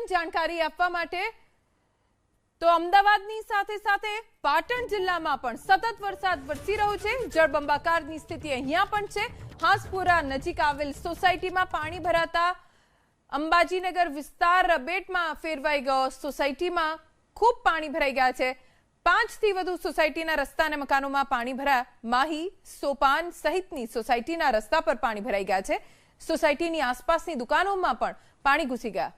સઘન જાણકારી આપવા માટે તો અમદાવાદની સાથે સાથે પાટણ જિલ્લામાં પણ સતત વરસાદ વરસી રહ્યો છે। જળબંબાકારની સ્થિતિ અહીંયા પણ છે। હાંસપુરા નજીક આવેલ સોસાયટીમાં પાણી ભરાતા અંબાજીનગર વિસ્તાર બેટમાં ફેરવાઈ ગયો। સોસાયટીમાં ખૂબ પાણી ભરાઈ ગયા છે। 5 થી વધુ સોસાયટીના રસ્તા અને મકાનોમાં પાણી ભરાયા। માહી, સોપાન સહિતની સોસાયટીના રસ્તા પર પાણી ભરાઈ ગયા છે। સોસાયટીની આસપાસની દુકાનોમાં પણ પાણી ઘૂસી ગયા।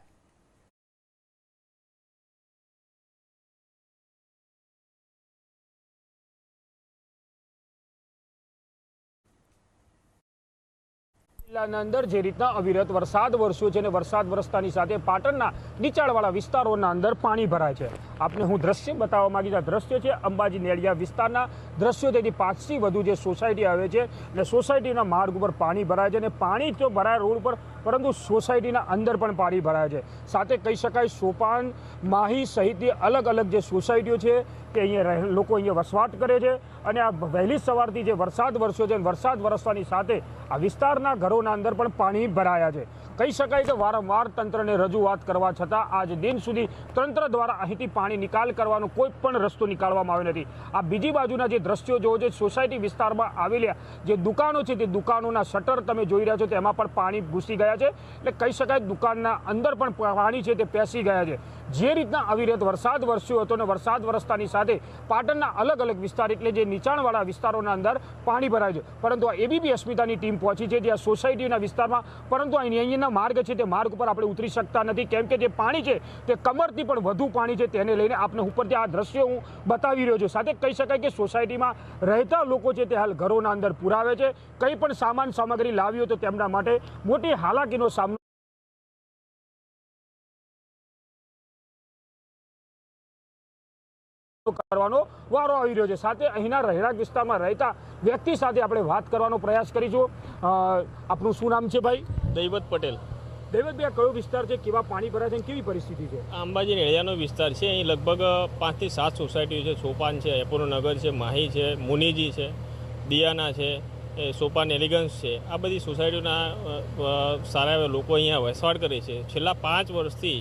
જિલ્લાના અંદર જે રીતના અવિરત વરસાદ વરસ્યો છે અને વરસાદ વરસતાની સાથે પાટણના નીચાણવાળા વિસ્તારોના અંદર પાણી ભરાય છે। આપને હું દ્રશ્ય બતાવવા માંગીશ। આ દ્રશ્ય છે અંબાજી નેળિયા વિસ્તારના દ્રશ્યો। તેથી 5 થી વધુ જે સોસાયટી આવે છે અને સોસાયટીના માર્ગ ઉપર પાણી ભરાય છે અને પાણી તો ભરાય રોડ ઉપર, પરંતુ સોસાયટીના અંદર પણ પાણી ભરાય છે। સાથે કહી શકાય સોપાન, માહી સહિતની અલગ અલગ જે સોસાયટીઓ છે કે અહીંયા લોકો અહીંયા વસવાટ કરે છે અને આ વહેલી સવારથી જે વરસાદ વરસ્યો છે, વરસાદ વરસવાની સાથે આ વિસ્તારના ઘરોના અંદર પણ પાણી ભરાયા છે। કહી શકાય કે વારંવાર તંત્રને રજૂઆત કરવા છતાં આજ દિન સુધી તંત્ર દ્વારા અહીંથી પાણી નિકાલ કરવાનો કોઈ પણ રસ્તો નીકાળવામાં આવ્યો નથી। આ બીજી બાજુના જે દ્રશ્યો જોવો છો, સોસાયટી વિસ્તારમાં આવેલા જે દુકાનો છે તે દુકાનોના શટર તમે જોઈ રહ્યા છો, તેમાં પણ પાણી ઘૂસી ગયા છે। એટલે કહી શકાય દુકાનના અંદર પણ પાણી છે તે પેસી ગયા છે। જે રીતના અવિરત વરસાદ વરસ્યો હતો અને વરસાદ વરસતાની સાથે પાટણના અલગ અલગ વિસ્તાર એટલે જે નીચાણવાળા વિસ્તારોના અંદર પાણી ભરાય છે, પરંતુ આ એબીપી અસ્મિતાની ટીમ પહોંચી છે જ્યાં સોસાયટીના વિસ્તારમાં, પરંતુ અહીંના માર્ગ છે તે માર્ગ ઉપર આપણે ઉતરી શકતા નથી, કેમ કે જે પાણી છે તે કમરથી પણ વધુ પાણી છે। તેને લઈને આપણે ઉપરથી આ દ્રશ્યો હું બતાવી રહ્યો છું। સાથે કહી શકાય કે સોસાયટીમાં રહેતા લોકો છે તે હાલ ઘરોના અંદર પુરાવે છે। કંઈ પણ સામાન સામગ્રી લાવ્યો તો તેમના માટે મોટી હાલાકીનો સામનો કરવાનો વારો આવી રહ્યો છે। સાથે અહીંના રહેણાંક વિસ્તારમાં રહેતા વ્યક્તિ સાથે આપણે વાત કરવાનો પ્રયાસ કરીશું। આપનું શું નામ છે ભાઈ? દૈવત પટેલ। દૈવતભાઈ, આ કયો વિસ્તાર છે, કેવા પાણી ભરાય છે, કેવી પરિસ્થિતિ છે? અંબાજી નેળિયાનો વિસ્તાર છે। અહીં લગભગ 5 થી 7 સોસાયટીઓ છે। સોપાન છે, એપોલોનગર છે, માહી છે, મુનિજી છે, દિયાના છે, સોપાન એલિગન્સ છે। આ બધી સોસાયટીઓના સારા એવા લોકો અહીંયા વસવાટ કરે છે। છેલ્લા 5 વર્ષથી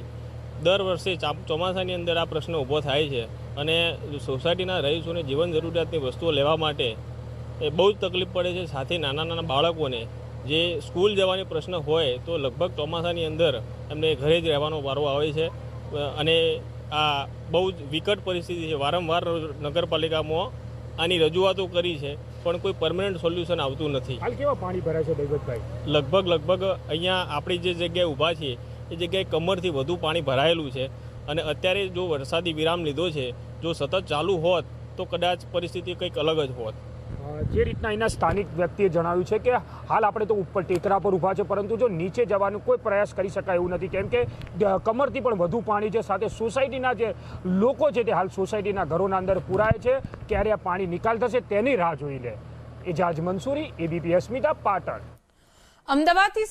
દર વર્ષે ચોમાસાની અંદર આ પ્રશ્ન ઊભો થાય છે અને સોસાયટીના રહીશોને જીવન જરૂરિયાતની વસ્તુઓ લેવા માટે એ બહુ જ તકલીફ પડે છે। સાથે નાના નાના બાળકોને જે સ્કૂલ જવાનો પ્રશ્ન હોય તો લગભગ ચોમાસાની અંદર એમને ઘરે જ રહેવાનો વારો આવે છે અને આ બહુ જ વિકટ પરિસ્થિતિ છે। વારંવાર નગરપાલિકામાં આની રજૂઆતો કરી છે પણ કોઈ પરમનન્ટ સોલ્યુશન આવતું નથી। હાલ કેવા પાણી ભરાય છે દૈવતભાઈ? લગભગ અહીંયા આપણી જે જગ્યાએ ઊભા છીએ એ જગ્યાએ કમરથી વધુ પાણી ભરાયેલું છે અને અત્યારે જો વરસાદી વિરામ લીધો છે, જો સતત ચાલુ હોત તો કદાચ પરિસ્થિતિ કંઈક અલગ જ હોત। જે રીતના એના સ્થાનિક વ્યક્તિએ જણાવ્યું છે કે હાલ આપણે તો ઉપર ટેકરા પર ઊભા છે, પરંતુ જો નીચે જવાનો કોઈ પ્રયાસ કરી શકાય એવું નથી, કેમ કે કમરથી પણ વધુ પાણી છે। સાથે સોસાયટીના જે લોકો છે તે હાલ સોસાયટીના ઘરોના અંદર પુરાય છે। ક્યારે આ પાણી નિકાલ થશે તેની રાહ જોઈ લે। એજાજ મંસૂરી, એબીપી અસ્મિતા, પાટણ। અમદાવાદથી